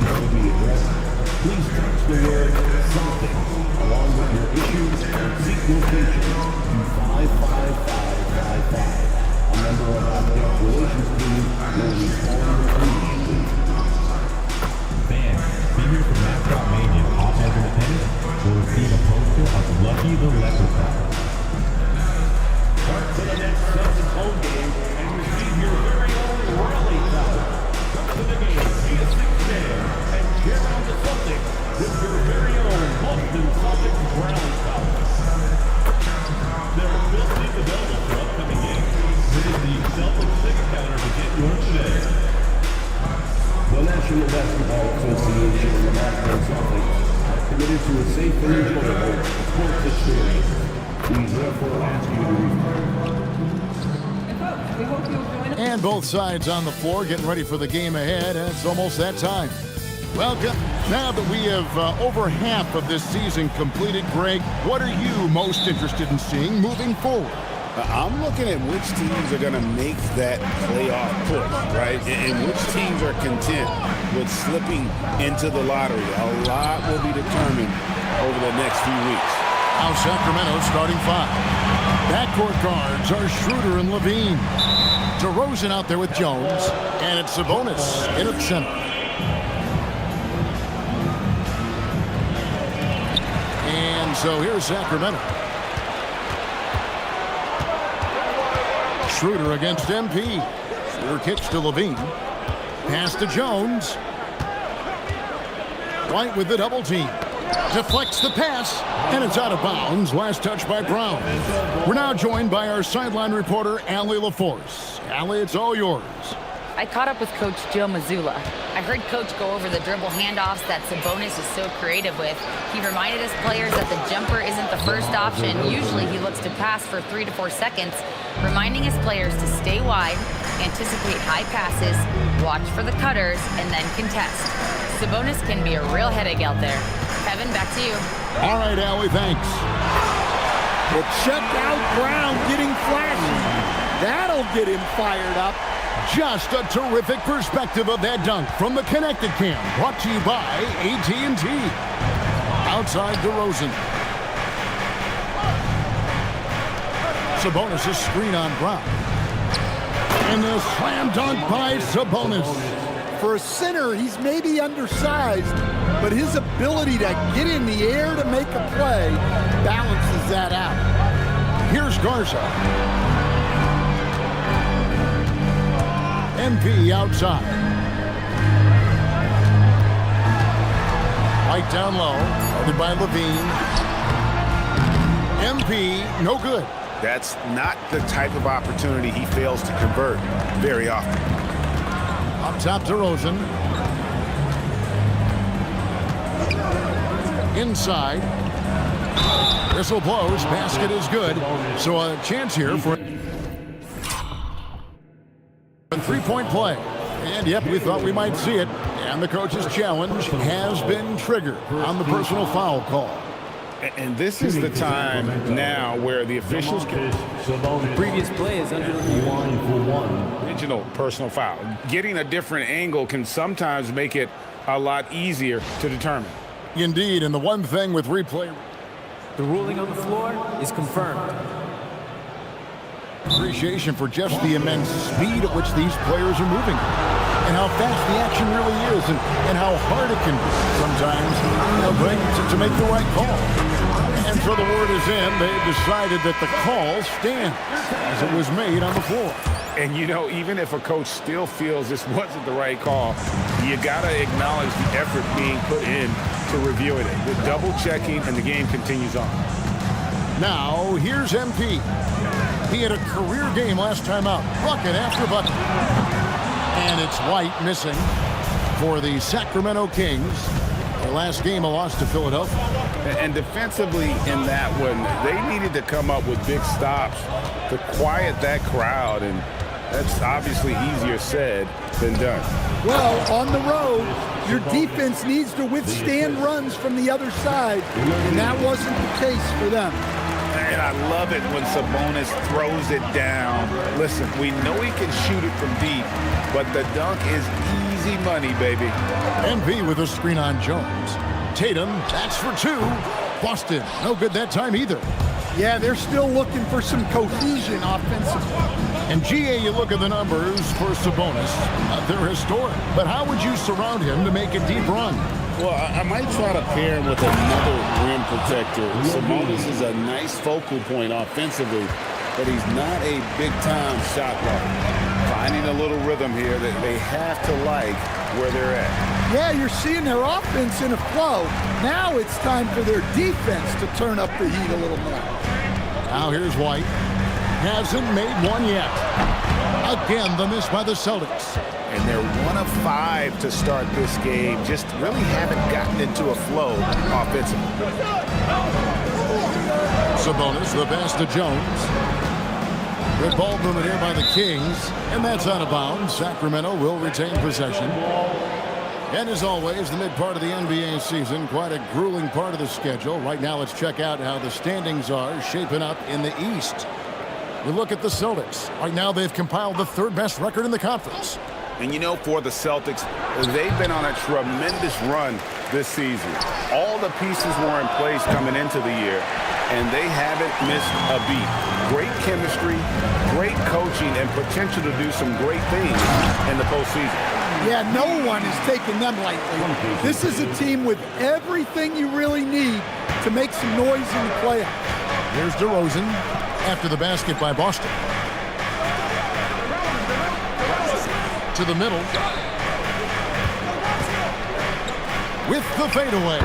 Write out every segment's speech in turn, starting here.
complaints to be addressed, please text the word something along with your issues and seek location to 55555. A member of our guest relations team will respond immediately. Fans, senior from mascot mania Pop Entertainment will receive a poster of Lucky the Leprechaun. Start to the next Celtics home game and receive your very own rally towel. Come to the game, be a Sixers fan, and cheer on the Celtics with your very own Boston Celtics rally towel. There are still seats available for upcoming games. Visit the Celtics ticket counter to get yours today. The National Basketball Association and the Boston Celtics are committed to a safe and enjoyable sports experience. We therefore ask you to And both sides on the floor getting ready for the game ahead. And it's almost that time. Welcome. Now that we have over half of this season completed, Greg, what are you most interested in seeing moving forward? I'm looking at which teams are going to make that playoff push, right? And which teams are content with slipping into the lottery. A lot will be determined over the next few weeks. Now Sacramento starting five. Backcourt guards are Schroeder and Levine. DeRozan out there with Jones. And it's Sabonis in at center. And so here's Sacramento. Schroeder against MP. Schroeder kicks to Levine. Pass to Jones. White with the double team. Deflects the pass, and it's out of bounds. Last touch by Brown. We're now joined by our sideline reporter, Allie LaForce. Allie, it's all yours. I caught up with Coach Joe Mazzulla. I heard Coach go over the dribble handoffs that Sabonis is so creative with. He reminded his players that the jumper isn't the first option. Usually he looks to pass for 3 to 4 seconds, reminding his players to stay wide, anticipate high passes, watch for the cutters, and then contest. Sabonis can be a real headache out there. Kevin, back to you. All right, Allie, thanks. Well, check out Brown getting flashy. That'll get him fired up. Just a terrific perspective of that dunk from the Connected Cam, brought to you by AT&T. Outside DeRozan. Sabonis' screen on Brown. And the slam dunk by Sabonis. For a center, he's maybe undersized, but his ability to get in the air to make a play balances that out. Here's Garza. MP outside. White down low, guarded by Levine. MP, no good. That's not the type of opportunity he fails to convert very often. Up top to Rosen. Inside. Whistle blows. Basket is good. So a chance here for a three-point play. And yep, we thought we might see it. And the coach's challenge has been triggered on the personal foul call. And this is the time now where the officials can... The previous play is under the original personal foul. Getting a different angle can sometimes make it a lot easier to determine. Indeed, and the one thing with replay... The ruling on the floor is confirmed. Appreciation for just the immense speed at which these players are moving. And how fast the action really is, and how hard it can be sometimes, to make the right call. And so the word is in, they've decided that the call stands as it was made on the floor. And you know, even if a coach still feels this wasn't the right call, you gotta acknowledge the effort being put in to reviewing it. The double checking, and the game continues on. Now, here's MP. He had a career game last time out. Bucket after bucket. And it's White missing for the Sacramento Kings. Their last game, a loss to Philadelphia. And defensively in that one, they needed to come up with big stops to quiet that crowd, and that's obviously easier said than done. Well, on the road, your defense needs to withstand runs from the other side, and that wasn't the case for them. And I love it when Sabonis throws it down. Listen, we know he can shoot it from deep, but the dunk is Easy money, baby. MP with a screen on Jones. Tatum, that's for two. Boston, no good that time either. Yeah, they're still looking for some cohesion offensively. And GA, you look at the numbers for Sabonis. They're historic. But how would you surround him to make a deep run? Well, I might try to pair him with another rim protector. Sabonis is a nice focal point offensively, but he's not a big-time shot blocker. Finding a little rhythm here that they have to like where they're at. Yeah, you're seeing their offense in a flow. Now it's time for their defense to turn up the heat a little more. Now here's White. Hasn't made one yet. Again, the miss by the Celtics. And they're 1 of 5 to start this game. Just really haven't gotten into a flow offensively. Sabonis, the pass to Jones. Good ball movement here by the Kings. And that's out of bounds. Sacramento will retain possession. And as always, the mid part of the NBA season, quite a grueling part of the schedule. Right now, let's check out how the standings are shaping up in the East. You look at the Celtics. Right now, they've compiled the third best record in the conference. And you know, for the Celtics, they've been on a tremendous run this season. All the pieces were in place coming into the year, and they haven't missed a beat. Great chemistry, great coaching, and potential to do some great things in the postseason. Yeah, no one is taking them lightly. This is a team with everything you really need to make some noise in the playoffs. Here's DeRozan after the basket by Boston. To the middle. With the fadeaway.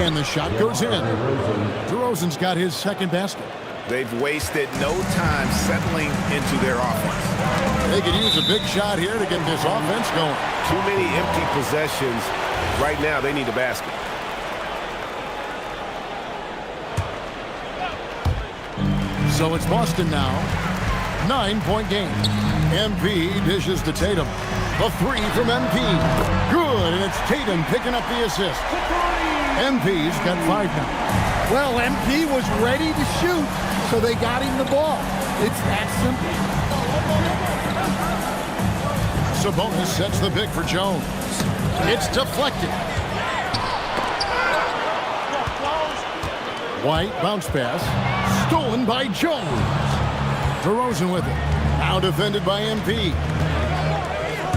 And the shot goes in. DeRozan's got his second basket. They've wasted no time settling into their offense. They could use a big shot here to get this offense going. Too many empty possessions. Right now, they need a basket. So it's Boston now. 9-point game. MP dishes to Tatum. A three from MP. Good, and it's Tatum picking up the assist. MP's got 5 now. Well, MP was ready to shoot, so they got him the ball. It's that simple. Sabonis sets the pick for Jones. It's deflected. White bounce pass. Stolen by Jones. DeRozan with it. Now defended by MP.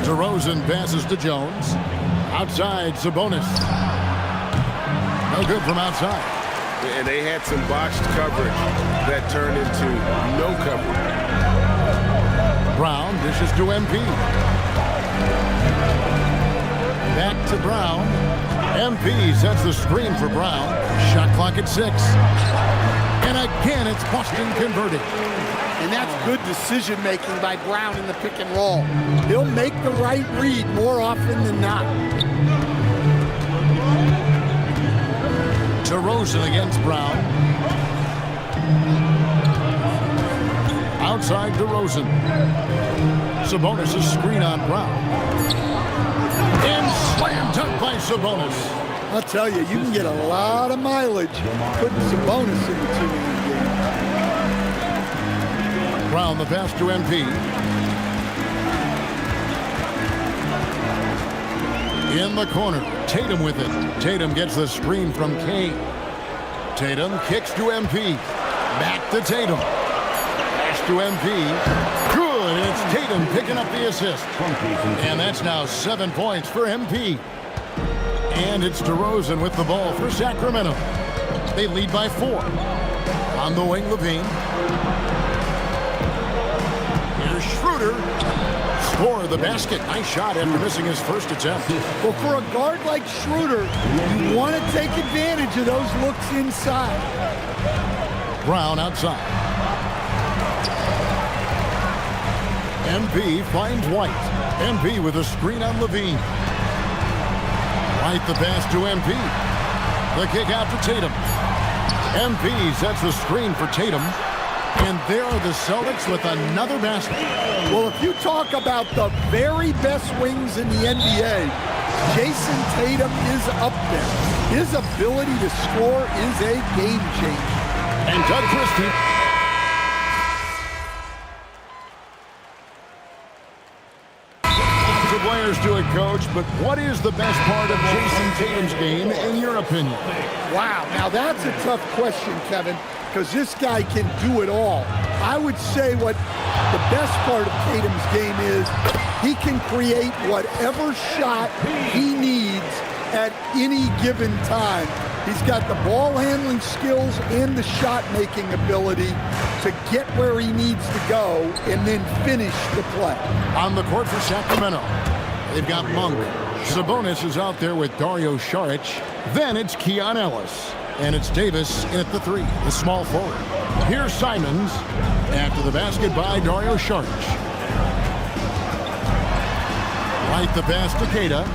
DeRozan passes to Jones. Outside, Sabonis. No good from outside. And they had some botched coverage that turned into no coverage. Brown dishes to MP. Back to Brown. MP sets the screen for Brown. Shot clock at 6. And again, it's Boston converted. And that's good decision-making by Brown in the pick and roll. He'll make the right read more often than not. DeRozan against Brown. Outside DeRozan. Sabonis a screen on Brown. And slam dunk by Sabonis. I'll tell you, you can get a lot of mileage putting Sabonis in the team. Brown the pass to MP. In the corner, Tatum with it. Tatum gets the screen from Kane. Tatum kicks to MP. Back to Tatum. Pass to MP. Good, and it's Tatum picking up the assist. And that's now 7 points for MP. And it's DeRozan with the ball for Sacramento. They lead by 4. On the wing, Levine. Here's Schroeder. Score the basket. Nice shot after missing his first attempt. Well, for a guard like Schroeder, you want to take advantage of those looks inside. Brown outside. MP finds White. MP with a screen on Levine. White the pass to MP. The kick out to Tatum. MP sets the screen for Tatum. And there are the Celtics with another basket. Well, if you talk about the very best wings in the NBA, Jason Tatum is up there. His ability to score is a game changer. And Doug Christie. Players Here's to it, Coach, but what is the best part of Jason Tatum's game, in your opinion? Wow, now that's a tough question, Kevin, because this guy can do it all. I would say what the best part of Tatum's game is he can create whatever shot he needs at any given time. He's got the ball handling skills and the shot making ability to get where he needs to go and then finish the play. On the court for Sacramento, they've got Monk. Sabonis is out there with Dario Saric. Then it's Keon Ellis. And it's Davis in at the 3, the small forward. Here's Simons after the basket by Dario Saric. Right the pass to Queta.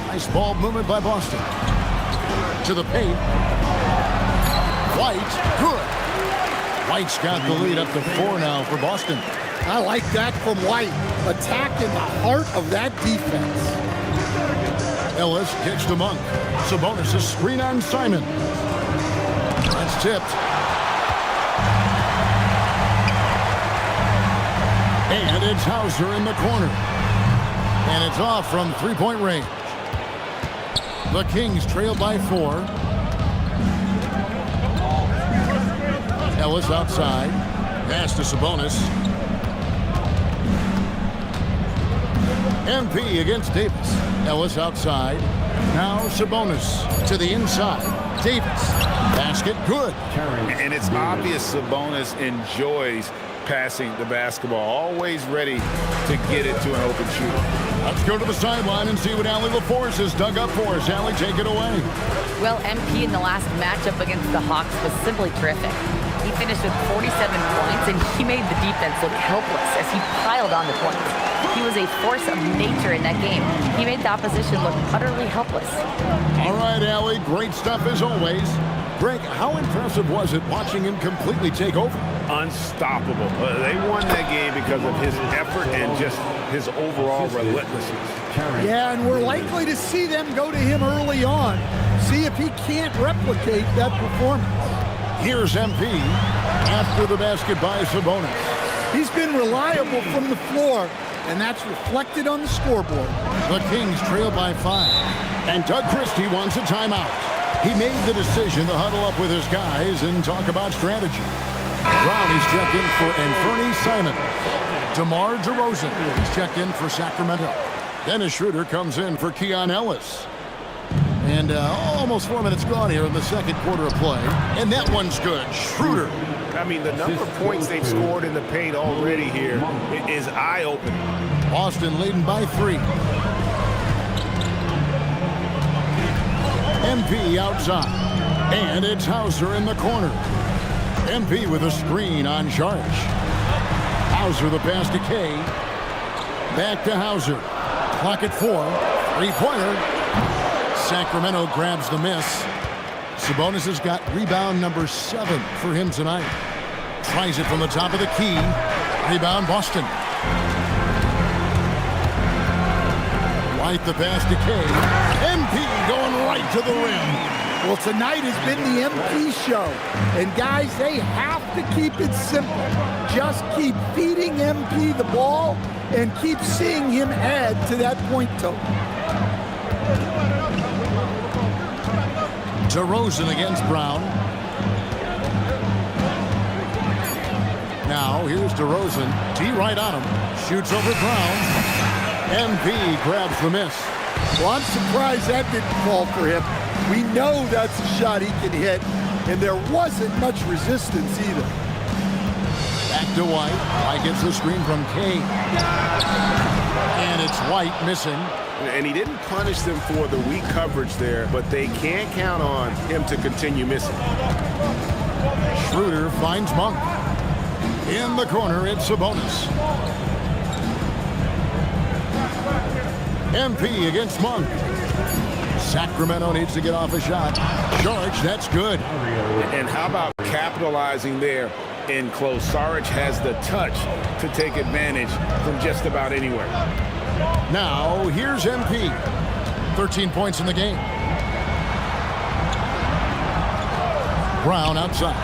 Nice ball movement by Boston. To the paint. White, good. White's got the lead up to 4 now for Boston. I like that from White. Attack in the heart of that defense. Ellis kicks to Monk. Sabonis a screen on Simon. That's tipped. And it's Hauser in the corner. And it's off from three-point range. The Kings trail by 4. Ellis outside. Pass to Sabonis. MP against Davis. Ellis outside. Now Sabonis to the inside. Davis. Basket good. And it's obvious Sabonis enjoys passing the basketball. Always ready to get it to an open shooter. Let's go to the sideline and see what Allie LaForce has dug up for us. Allie, take it away. Well, MP in the last matchup against the Hawks was simply terrific. He finished with 47 points, and he made the defense look helpless as he piled on the points. He was a force of nature in that game. He made the opposition look utterly helpless. All right, Allie, great stuff as always. Greg, how impressive was it watching him completely take over? Unstoppable. They won that game because of his effort and just his overall relentlessness. Yeah, and we're likely to see them go to him early on. See if he can't replicate that performance. Here's MP after the basket by Sabonis. He's been reliable from the floor, and that's reflected on the scoreboard. The Kings trail by 5. And Doug Christie wants a timeout. He made the decision to huddle up with his guys and talk about strategy. Brown is checked in for Anthony Simon. DeMar DeRozan is checked in for Sacramento. Dennis Schroeder comes in for Keon Ellis. And almost 4 minutes gone here in the second quarter of play. And that one's good. Schroeder. I mean, the number of points they've scored in the paint already here is eye-opening. Boston leading by 3. MP outside. And it's Hauser in the corner. MP with a screen on Saric. Hauser the pass to Kay. Back to Hauser. Clock at 4. Three-pointer. Sacramento grabs the miss. Sabonis has got rebound number 7 for him tonight. Tries it from the top of the key. Rebound Boston. White the pass to Kay. MP going right to the rim. Well, tonight has been the MP show. And guys, they have to keep it simple. Just keep feeding MP the ball and keep seeing him add to that point total. DeRozan against Brown. Now here's DeRozan. D right on him. Shoots over Brown. MP grabs the miss. Well, I'm surprised that didn't fall for him. We know that's a shot he can hit, and there wasn't much resistance either. Back to White. White gets the screen from Kay. And it's White missing. And he didn't punish them for the weak coverage there, but they can't count on him to continue missing. Schroeder finds Monk. In the corner, it's Sabonis. MP against Monk. Sacramento needs to get off a shot. Saric, that's good. And how about capitalizing there in close? Saric has the touch to take advantage from just about anywhere. Now, here's MP. 13 points in the game. Brown outside.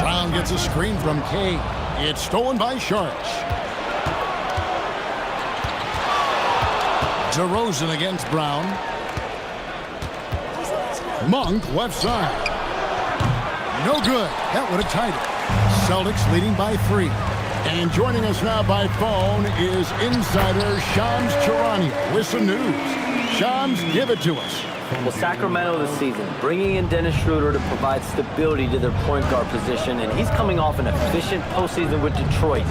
Brown gets a screen from Kay. It's stolen by Saric. DeRozan against Brown. Monk left side. No good. That would have tied it. Celtics leading by 3. And joining us now by phone is insider Shams Charania with some news. Shams, give it to us. Well, Sacramento this season, bringing in Dennis Schroeder to provide stability to their point guard position, and he's coming off an efficient postseason with Detroit.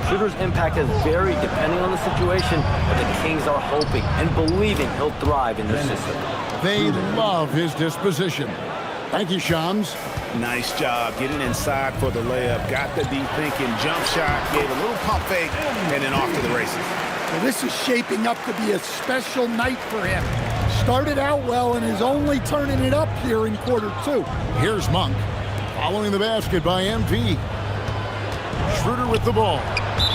Schroeder's impact has varied depending on the situation, but the Kings are hoping and believing he'll thrive in their system. They love his disposition. Thank you, Shams. Nice job getting inside for the layup. Got the deep thinking jump shot, gave a little pump fake, and then off to the races. Well, this is shaping up to be a special night for him. Started out well and is only turning it up here in quarter 2. Here's Monk following the basket by MP. Schroeder with the ball.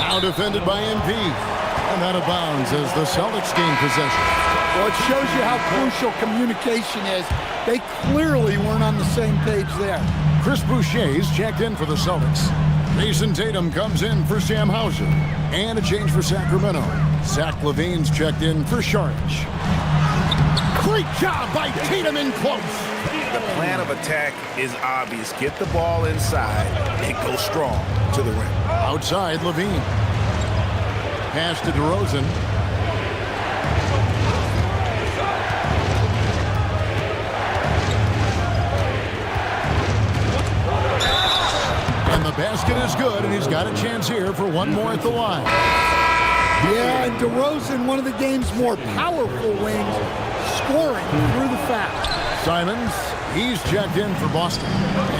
Now defended by MP. And out of bounds as the Celtics gain possession. Well, it shows you how crucial communication is. They clearly weren't on the same page there. Chris Boucher's checked in for the Celtics. Jason Tatum comes in for Sam Hauser. And a change for Sacramento. Zach LaVine's checked in for Saric. Great job by Tatum in close. The plan of attack is obvious. Get the ball inside and go strong to the rim. Outside, LaVine. Pass to DeRozan. And the basket is good, and he's got a chance here for one more at the line. Yeah, and DeRozan, one of the game's more powerful wings, scoring through the foul. Simons, he's checked in for Boston.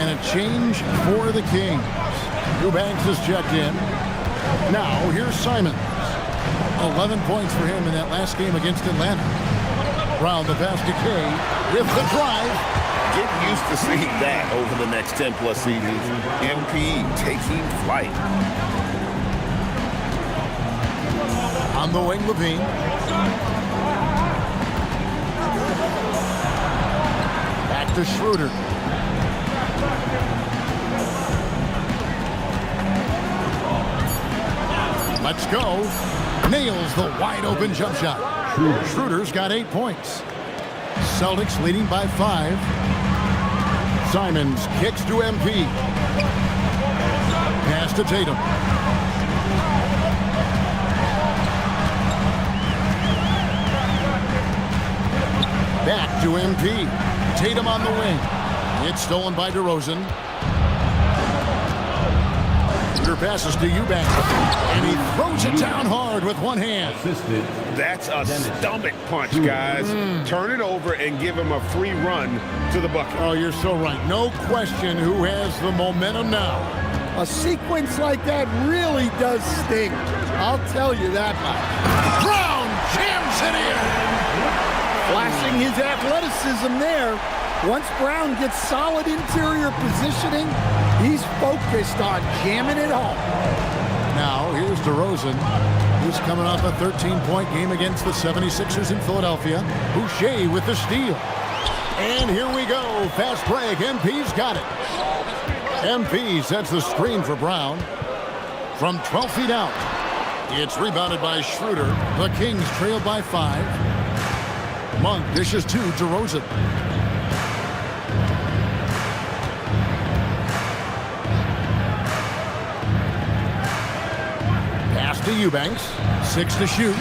And a change for the Kings. Eubanks is checked in. Now, here's Simons. 11 points for him in that last game against Atlanta. Brown the pass to Kay with the drive. Get used to seeing that over the next 10-plus seasons. MP taking flight. On the wing, LaVine. Back to Schroeder. Let's go. Nails the wide-open jump shot. Schroeder's got 8 points. Celtics leading by 5. Simons kicks to MP. Pass to Tatum. Back to MP. Tatum on the wing. It's stolen by DeRozan. Peter passes to Eubanks. And he throws it down hard with one hand. That's a stomach punch, guys. Turn it over and give him a free run to the bucket. Oh, you're so right. No question who has the momentum now. A sequence like that really does sting. I'll tell you that much. Brown jams it in. Flashing his athleticism there. Once Brown gets solid interior positioning, he's focused on jamming it home. Now, here's DeRozan, who's coming off a 13-point game against the 76ers in Philadelphia. Boucher with the steal. And here we go. Fast break. MP's got it. MP sets the screen for Brown. From 12 feet out, it's rebounded by Schroeder. The Kings trail by 5. Monk dishes to DeRozan. Pass to Eubanks. 6 to shoot.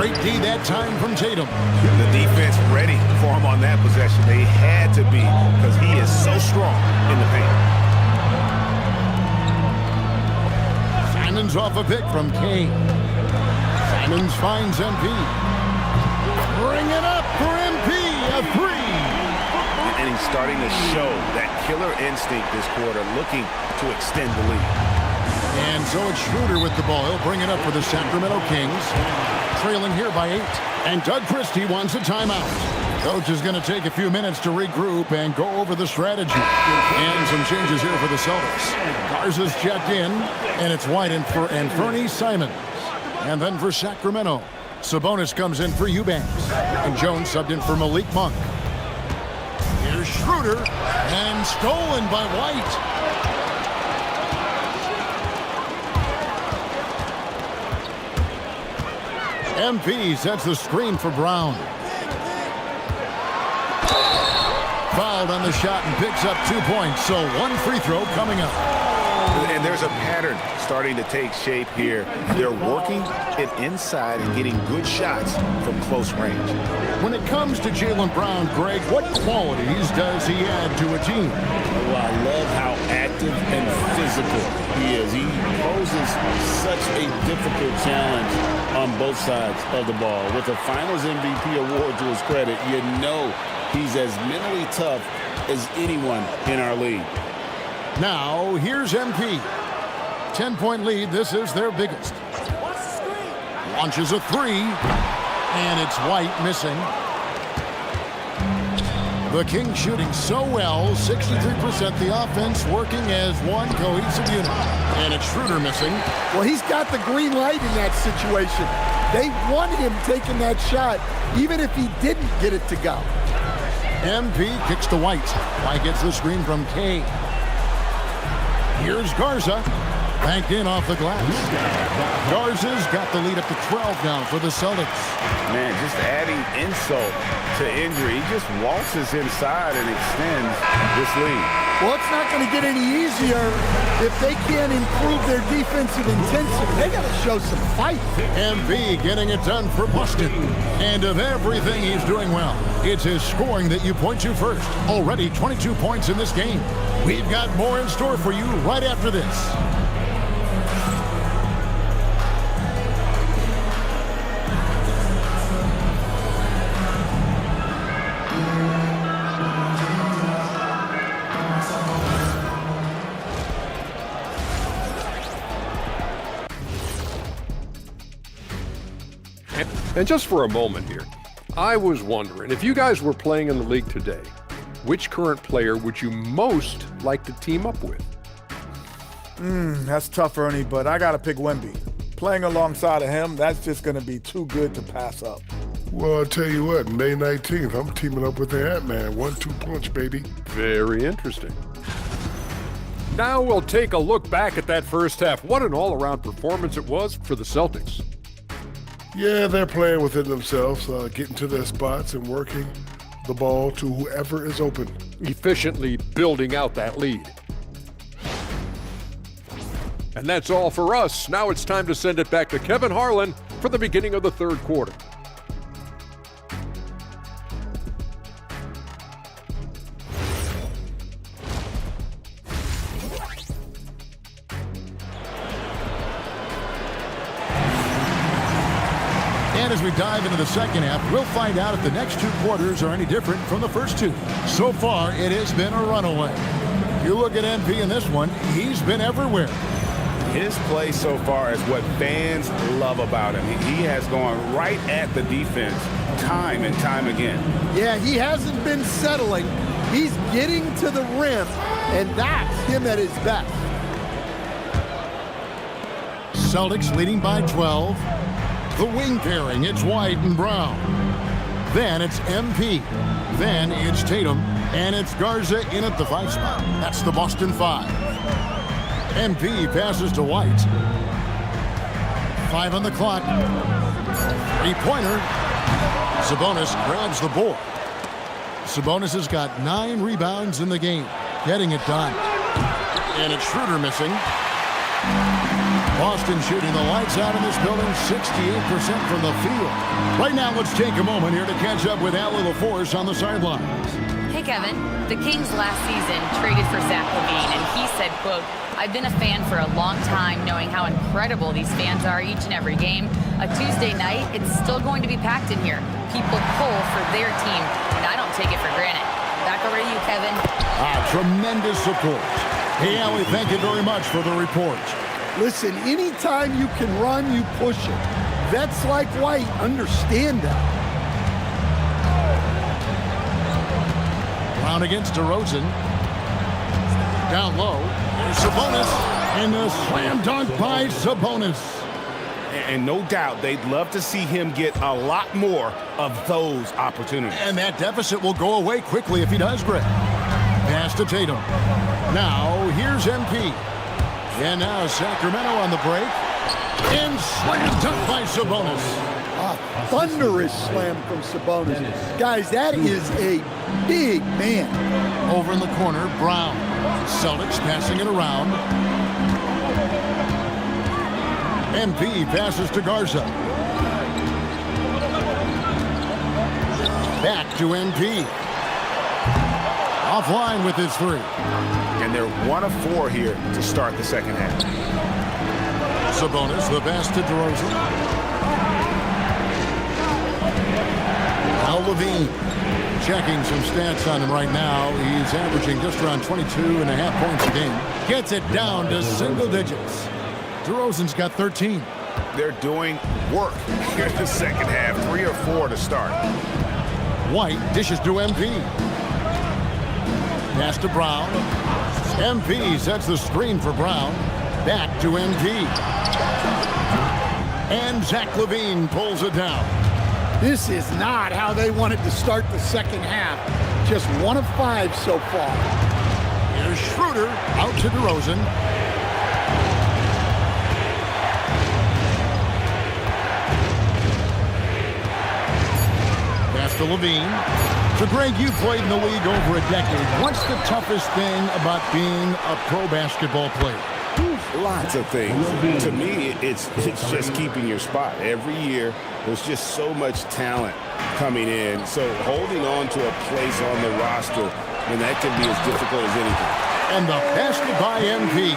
Great D that time from Tatum. The defense ready for him on that possession. They had to be because he is so strong in the paint. Simons off a pick from Kane. Simons finds MP. Bring it up for MP. A 3. And he's starting to show that killer instinct this quarter, looking to extend the lead. And so it's Schroeder with the ball. He'll bring it up for the Sacramento Kings. Trailing here by 8. And Doug Christie wants a timeout. Coach is going to take a few minutes to regroup and go over the strategy. And some changes here for the Celtics. Garza's checked in, and it's White and Fernie Simons. And then for Sacramento, Sabonis comes in for Eubanks. And Jones subbed in for Malik Monk. Here's Schroeder, and stolen by White. MP sets the screen for Brown. Fouled on the shot and picks up 2 points. So one free throw coming up. And there's a pattern starting to take shape here. They're working it inside and getting good shots from close range. When it comes to Jaylen Brown, Greg, what qualities does he add to a team? Well, I love how active and physical he is. He poses such a difficult challenge on both sides of the ball. With a Finals MVP award to his credit, you know he's as mentally tough as anyone in our league. Now, here's MP. 10-point lead. This is their biggest. Launches a three, and it's White missing. The Kings shooting so well, 63%. The offense working as one cohesive unit. And it's Schroeder missing. Well, he's got the green light in that situation. They want him taking that shot, even if he didn't get it to go. MP kicks to White. White gets the screen from K. Here's Garza. Banked in off the glass. Garza's got the lead up to 12 now for the Celtics. Man, just adding insult to injury. He just waltzes inside and extends this lead. Well, it's not going to get any easier if they can't improve their defensive intensity. They got to show some fight. MB getting it done for Boston. And of everything he's doing well, it's his scoring that you point to first. Already 22 points in this game. We've got more in store for you right after this. And just for a moment here, I was wondering, if you guys were playing in the league today, which current player would you most like to team up with? That's tough, Ernie, but I got to pick Wemby. Playing alongside of him, that's just going to be too good to pass up. Well, I'll tell you what, May 19th, I'm teaming up with the Ant-Man. 1-2 punch, baby. Very interesting. Now we'll take a look back at that first half. What an all-around performance it was for the Celtics. Yeah, they're playing within themselves, getting to their spots and working the ball to whoever is open. Efficiently building out that lead. And that's all for us. Now it's time to send it back to Kevin Harlan for the beginning of the third quarter. And as we dive into the second half, we'll find out if the next two quarters are any different from the first two. So far, it has been a runaway. You look at MP in this one, he's been everywhere. His play so far is what fans love about him. He has gone right at the defense time and time again. Yeah, he hasn't been settling. He's getting to the rim, and that's him at his best. Celtics leading by 12. The wing pairing, it's White and Brown. Then it's MP. Then it's Tatum. And it's Garza in at the 5 spot. That's the Boston 5. MP passes to White. 5 on the clock. 3-pointer. Sabonis grabs the board. Sabonis has got 9 rebounds in the game. Getting it done. And it's Schroeder missing. Boston shooting the lights out in this building, 68% from the field. Right now, let's take a moment here to catch up with Allie LaForce on the sidelines. Hey, Kevin. The Kings last season traded for Zach LaVine, and he said, quote, "I've been a fan for a long time, knowing how incredible these fans are each and every game. A Tuesday night, it's still going to be packed in here. People pull for their team, and I don't take it for granted." Back over to you, Kevin. Tremendous support. Hey, Allie, thank you very much for the report. Listen, anytime you can run, you push it. Vets like White understand that. Brown against DeRozan. Down low. There's Sabonis. And the slam dunk by Sabonis. And no doubt they'd love to see him get a lot more of those opportunities. And that deficit will go away quickly if he does, Greg. Pass to Tatum. Now, here's MP. And now Sacramento on the break. And slam dunk by Sabonis. A thunderous slam from Sabonis. Guys, that is a big man. Over in the corner, Brown. Celtics passing it around. MP passes to Garza. Back to MP. Offline with his three. And they're 1 of 4 here to start the second half. Sabonis, the pass to DeRozan. Al Levine checking some stats on him right now. He's averaging just around 22.5 points a game. Gets it down to single digits. DeRozan's got 13. They're doing work here in the second half. 3 or 4 to start. White dishes to MP. Pass to Brown. MP sets the screen for Brown. Back to MP. And Zach LaVine pulls it down. This is not how they wanted to start the second half. Just 1 of 5 so far. Here's Schroeder out to DeRozan. Pass to LaVine. So, Greg, you played in the league over a decade. What's the toughest thing about being a pro basketball player? Lots of things. To me, it's just keeping your spot. Every year, there's just so much talent coming in. So holding on to a place on the roster, and that can be as difficult as anything. And the pass by MP.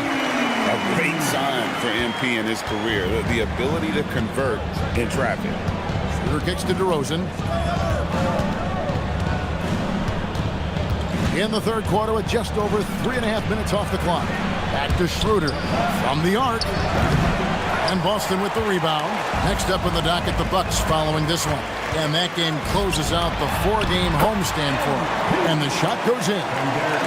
A great sign for MP in his career, the ability to convert in traffic. Schroeder kicks to DeRozan. In the third quarter with just over 3.5 minutes off the clock. Back to Schroeder from the arc. And Boston with the rebound. Next up in the docket, the Bucks following this one. And that game closes out the 4-game homestand for them. And the shot goes in.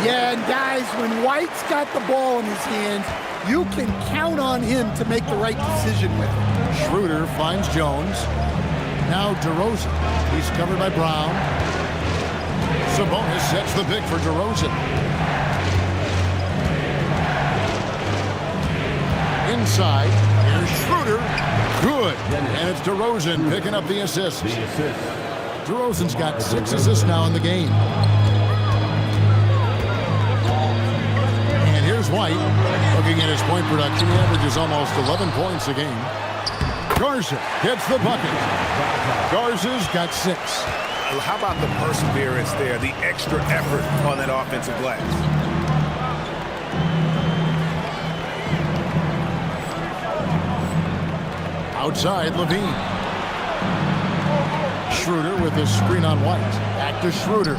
Yeah, and guys, when White's got the ball in his hands, you can count on him to make the right decision with it. Schroeder finds Jones. Now DeRozan. He's covered by Brown. Sabonis sets the pick for DeRozan. Inside, here's Schroeder. Good. And it's DeRozan picking up the assist. DeRozan's got 6 assists now in the game. And here's White. Looking at his point production, he averages almost 11 points a game. Garza gets the bucket. Garza's got 6. How about the perseverance there, the extra effort on that offensive glass? Outside, LaVine. Schroeder with his screen on White. Back to Schroeder.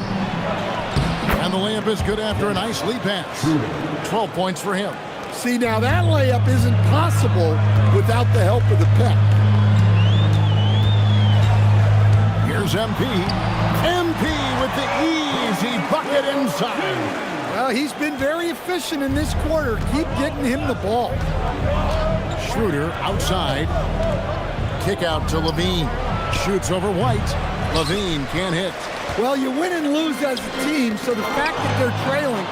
And the layup is good after a nice lead pass. 12 points for him. See, now that layup isn't possible without the help of the pep. Here's MP. MP with the easy bucket inside. Well, he's been very efficient in this quarter. Keep getting him the ball. Schroeder outside. Kick out to LaVine. Shoots over White. LaVine can't hit. Well, you win and lose as a team, so the fact that they're trailing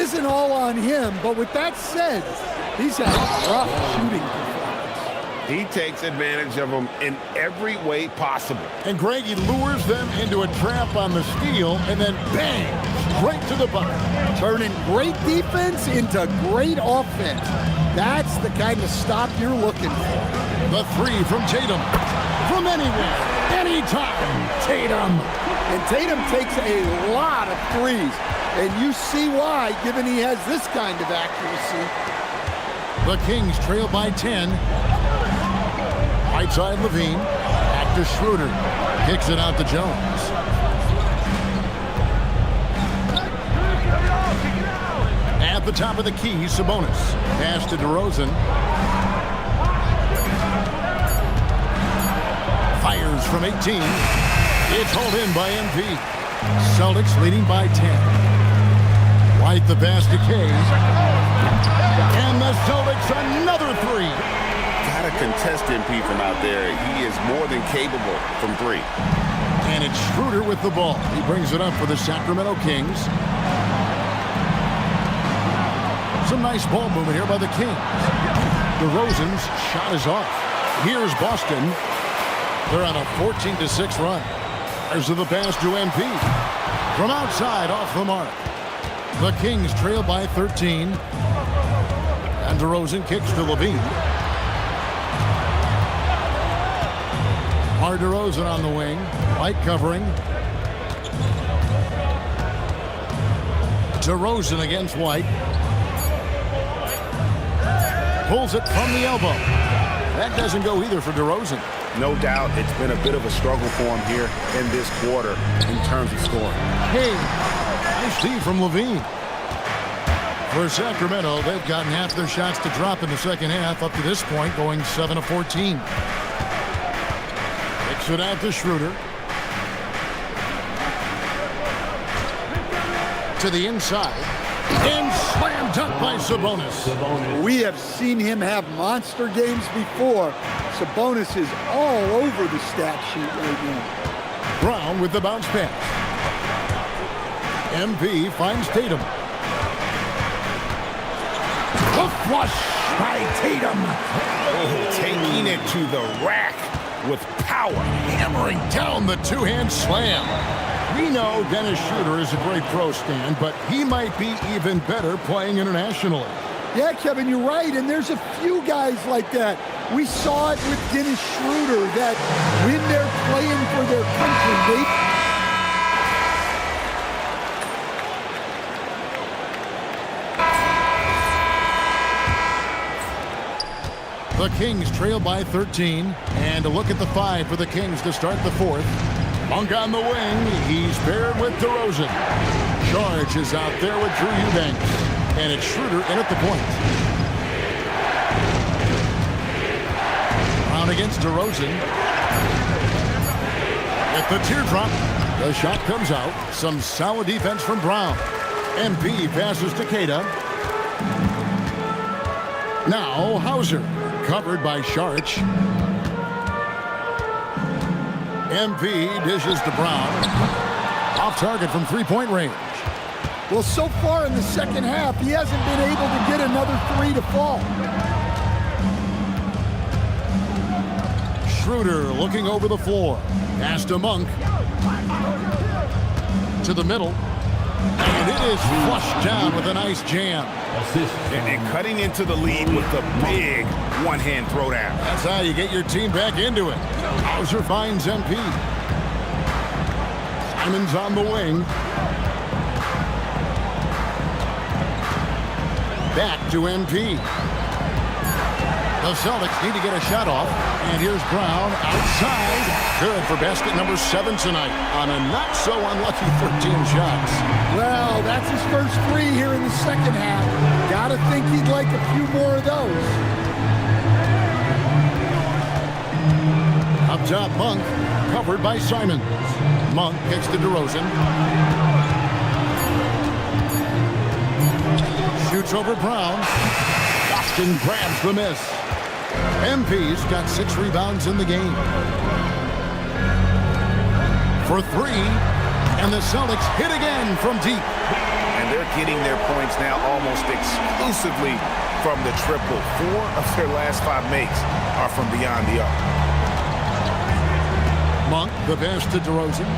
isn't all on him. But with that said, he's had a rough shooting performance. He takes advantage of them in every way possible. And Greg, he lures them into a trap on the steal, and then bang, straight to the bucket. Turning great defense into great offense. That's the kind of stop you're looking for. The 3 from Tatum. From anywhere, anytime, Tatum. And Tatum takes a lot of threes. And you see why, given he has this kind of accuracy. The Kings trail by 10. Right side, LaVine. Back to Schroeder. Kicks it out to Jones. At the top of the key, Sabonis. Pass to DeRozan. Fires from 18. It's hauled in by MP. Celtics leading by 10. White the pass to Kay. And the Celtics another 3. Got to contest MP from out there. He is more than capable from 3. And it's Schroeder with the ball. He brings it up for the Sacramento Kings. Some nice ball movement here by the Kings. DeRozan's shot is off. Here's Boston. They're on a 14-6 run. There's the pass to MP. From outside, off the mark. The Kings trail by 13. And DeRozan kicks to Levine. Mar DeRozan on the wing. White covering. DeRozan against White. Pulls it from the elbow. That doesn't go either for DeRozan. No doubt it's been a bit of a struggle for him here in this quarter in terms of scoring. Hey, nice D from Levine. For Sacramento, they've gotten half their shots to drop in the second half up to this point, going 7 of 14. Kicks it out to Schroeder. To the inside. And slam dunk by Sabonis. We have seen him have monster games before. Sabonis is all over the stat sheet right now. Brown with the bounce pass. MP finds Tatum. A flush by Tatum. Oh, taking it to the rack with power. Hammering down the two-hand slam. We know Dennis Schroeder is a great pro, Stan, but he might be even better playing internationally. Yeah, Kevin, you're right, and there's a few guys like that. We saw it with Dennis Schroeder, that when they're playing for their country, The Kings trail by 13, and a look at the 5 for the Kings to start the fourth. Monk on the wing. He's paired with DeRozan. Charge is out there with Drew Eubanks. And it's Schroeder in at the point. Brown against DeRozan. At the teardrop. The shot comes out. Some solid defense from Brown. MP passes to Keita. Now Hauser. Covered by Sharch. MP dishes to Brown. Off target from three-point range. Well, so far in the second half, he hasn't been able to get another three to fall. Schroeder looking over the floor. Pass to Monk. To the middle. And it is flushed down with a nice jam. And cutting into the lead with the big one-hand throwdown. That's how you get your team back into it. Hauser finds MP. Simon's on the wing. Back to MP. The Celtics need to get a shot off. And here's Brown outside. Good for basket number 7 tonight on a not-so-unlucky 13 shots. Well, that's his first three here in the second half. Gotta think he'd like a few more of those. Up top, Monk, covered by Simons. Monk kicks to DeRozan. Shoots over Brown. Boston grabs the miss. MP's got 6 rebounds in the game. For 3, and the Celtics hit again from deep. And they're getting their points now almost exclusively from the triple. 4 of their last 5 makes are from beyond the arc. Monk, the pass to DeRozan.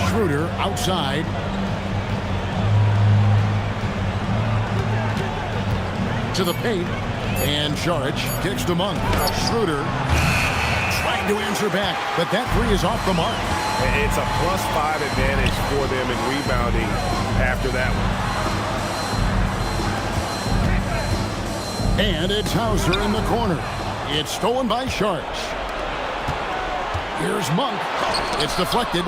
Schroeder outside. To the paint. And Saric kicks to Monk. Schroeder trying to answer back, but that 3 is off the mark. It's a +5 advantage for them in rebounding after that one. And it's Hauser in the corner. It's stolen by Sharch. Here's Monk. It's deflected.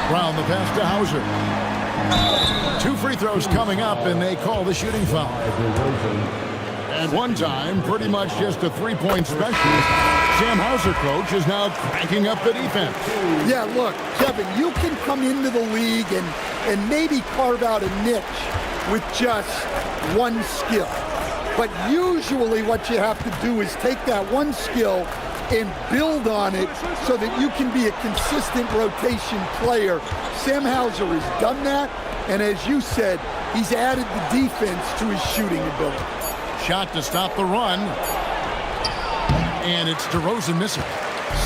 Brown the pass to Hauser. 2 free throws coming up, and they call the shooting foul. At one time, pretty much just a 3-point specialist, Sam Hauser, coach, is now cranking up the defense. Yeah, look, Kevin, you can come into the league and maybe carve out a niche with just one skill. But usually what you have to do is take that one skill and build on it so that you can be a consistent rotation player. Sam Hauser has done that, and as you said, he's added the defense to his shooting ability. shot to stop the run. And it's DeRozan missing.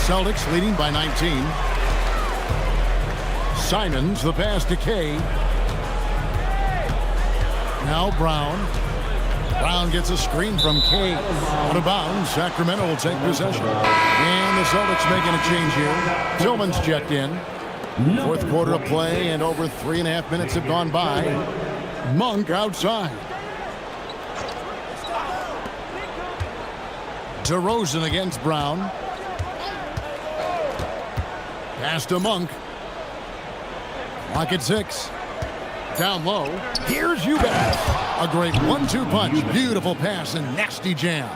Celtics leading by 19. Simons, the pass to Kay. Now Brown. Brown gets a screen from Kay. Out of bounds. Sacramento will take possession. And the Celtics making a change here. Tillman's checked in. Fourth quarter of play, and over 3.5 minutes have gone by. Monk outside. DeRozan against Brown. Pass to Monk. Clock at 6. Down low. Here's Eubanks. A great 1-2 punch. Beautiful pass and nasty jam.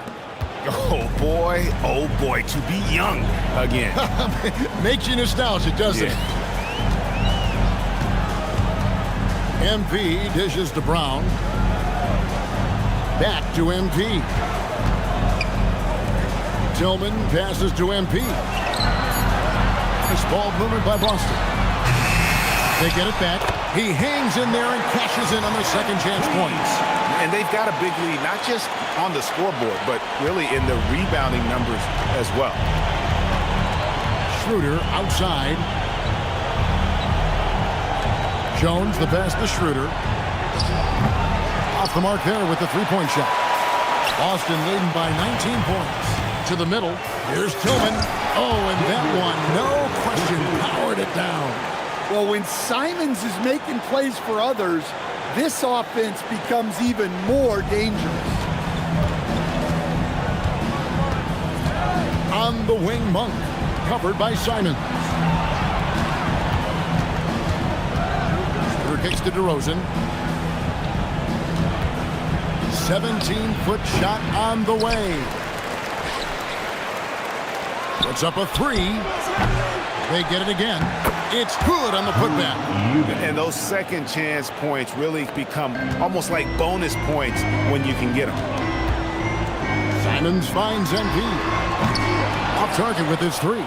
Oh boy, to be young again. Makes you nostalgic, doesn't it? MP dishes to Brown. Back to MP. Tillman passes to MP. Nice ball movement by Boston. They get it back. He hangs in there and cashes in on their second chance points. And they've got a big lead, not just on the scoreboard, but really in the rebounding numbers as well. Schroeder outside. Jones, the pass to Schroeder. Off the mark there with the three-point shot. Boston leading by 19 points. To the middle. Here's Tillman. Oh, and that one, no question, powered it down. Well, when Simons is making plays for others, this offense becomes even more dangerous. On the wing, Monk. Covered by Simons. Kicks to DeRozan. 17-foot shot on the way. Puts up a three. They get it again. It's good on the putback. And those second chance points really become almost like bonus points when you can get them. Simons finds MP. Off target with his three.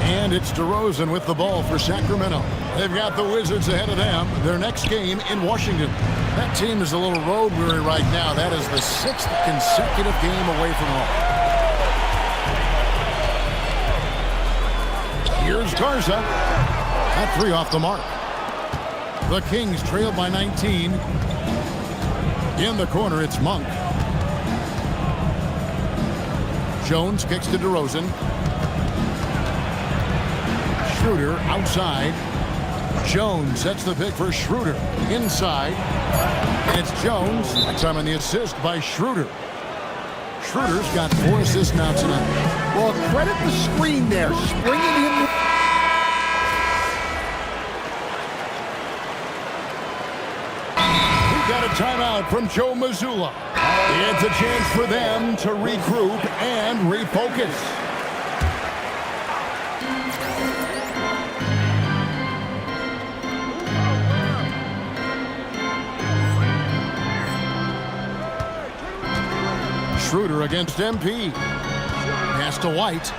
And it's DeRozan with the ball for Sacramento. They've got the Wizards ahead of them. Their next game in Washington. That team is a little road weary right now. That is the 6th consecutive game away from home. Here's Garza. That three off the mark. The Kings trail by 19. In the corner, it's Monk. Jones kicks to DeRozan. Schroeder outside. Jones sets the pick for Schroeder. Inside. And it's Jones. That time on the assist by Schroeder. Schroeder's got 4 assists now tonight. Well, credit the screen there. Springing him. We got a timeout from Joe Mazzulla. It's a chance for them to regroup and refocus. Schroeder against MP. Pass to White.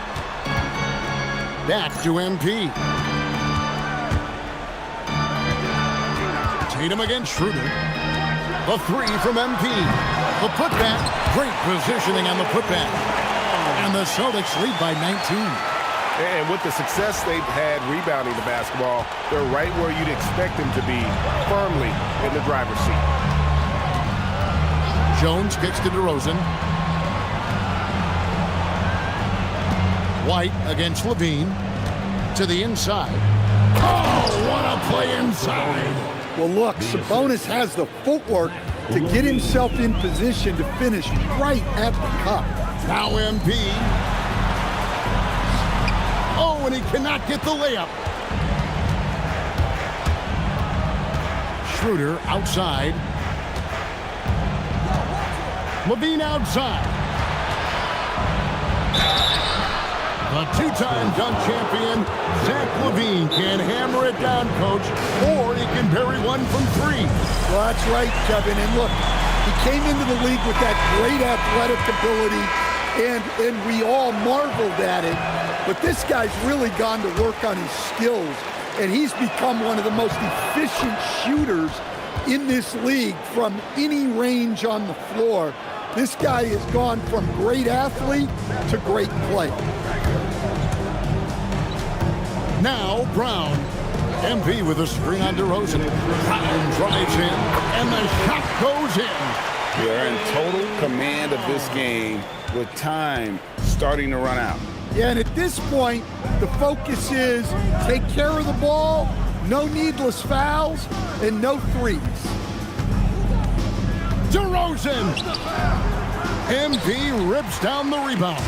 Back to MP. Tatum against Schroeder. The three from MP. The putback. Great positioning on the putback. And the Celtics lead by 19. And with the success they've had rebounding the basketball, they're right where you'd expect them to be, firmly in the driver's seat. Jones kicks to DeRozan. White against Levine. To the inside. Oh, what a play inside. Well, look, Sabonis has the footwork to get himself in position to finish right at the cup. Now MP. Oh, and he cannot get the layup. Schroeder outside. Levine outside. The two-time dunk champion, Zach Levine, can hammer it down, coach, or he can bury one from 3. Well, that's right, Kevin. And look, he came into the league with that great athletic ability, and we all marveled at it. But this guy's really gone to work on his skills, and he's become one of the most efficient shooters in this league from any range on the floor. This guy has gone from great athlete to great player. Now Brown. MP with a screen on DeRozan. Brown drives in, and the shot goes in. They're in total command of this game with time starting to run out. Yeah, and at this point, the focus is take care of the ball, no needless fouls, and no threes. DeRozan. MP rips down the rebound.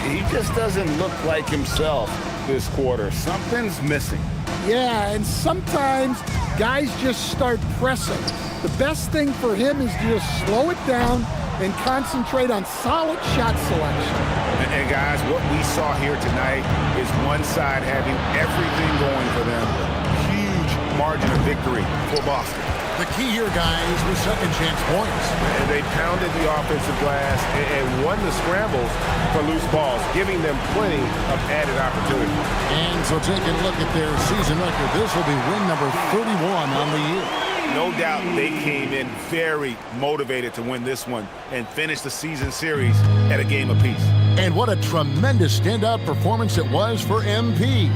He just doesn't look like himself this quarter. Something's missing. Yeah, and sometimes guys just start pressing. The best thing for him is to just slow it down and concentrate on solid shot selection. And guys, what we saw here tonight is one side having everything going for them. Huge margin of victory for Boston. The key here, guys, was second chance points. And they pounded the offensive glass and won the scrambles for loose balls, giving them plenty of added opportunity. And so taking a look at their season record, this will be win number 31 on the year. No doubt they came in very motivated to win this one and finish the season series at a game apiece. And what a tremendous standout performance it was for MP.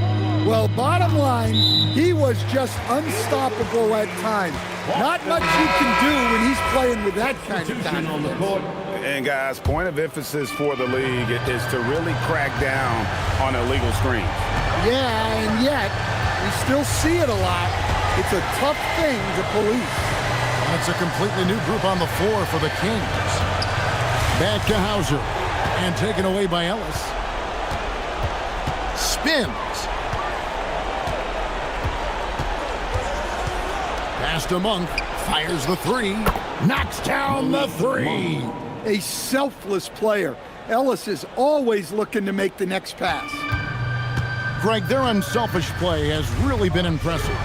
Well, bottom line, he was just unstoppable at times. Not much you can do when he's playing with that kind of confidence. And guys, point of emphasis for the league is to really crack down on illegal screens. Yeah, and yet, we still see it a lot. It's a tough thing to police. It's a completely new group on the floor for the Kings. Back to Hauser, and taken away by Ellis. Spins. Pass to Monk, fires the three, knocks down the three. A selfless player. Ellis is always looking to make the next pass. Greg, their unselfish play has really been impressive.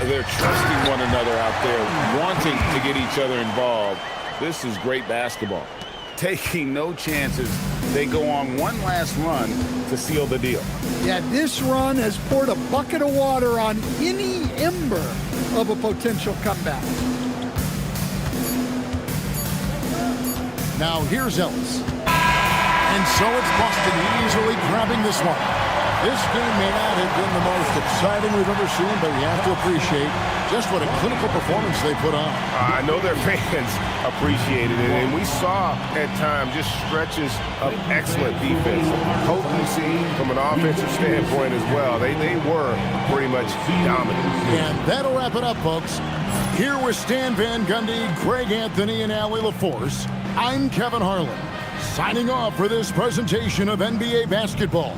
They're trusting one another out there, wanting to get each other involved. This is great basketball. Taking no chances, they go on one last run to seal the deal. Yeah, this run has poured a bucket of water on any ember of a potential comeback. Now here's Ellis. And so it's Boston easily grabbing this one. This game may not have been the most exciting we've ever seen, but we have to appreciate just what a clinical performance they put on. I know their fans appreciated it, and we saw at times just stretches of excellent defense, potency from an offensive standpoint as well. They were pretty much dominant. And that'll wrap it up, folks. Here with Stan Van Gundy, Greg Anthony, and Allie LaForce, I'm Kevin Harlan, signing off for this presentation of NBA basketball.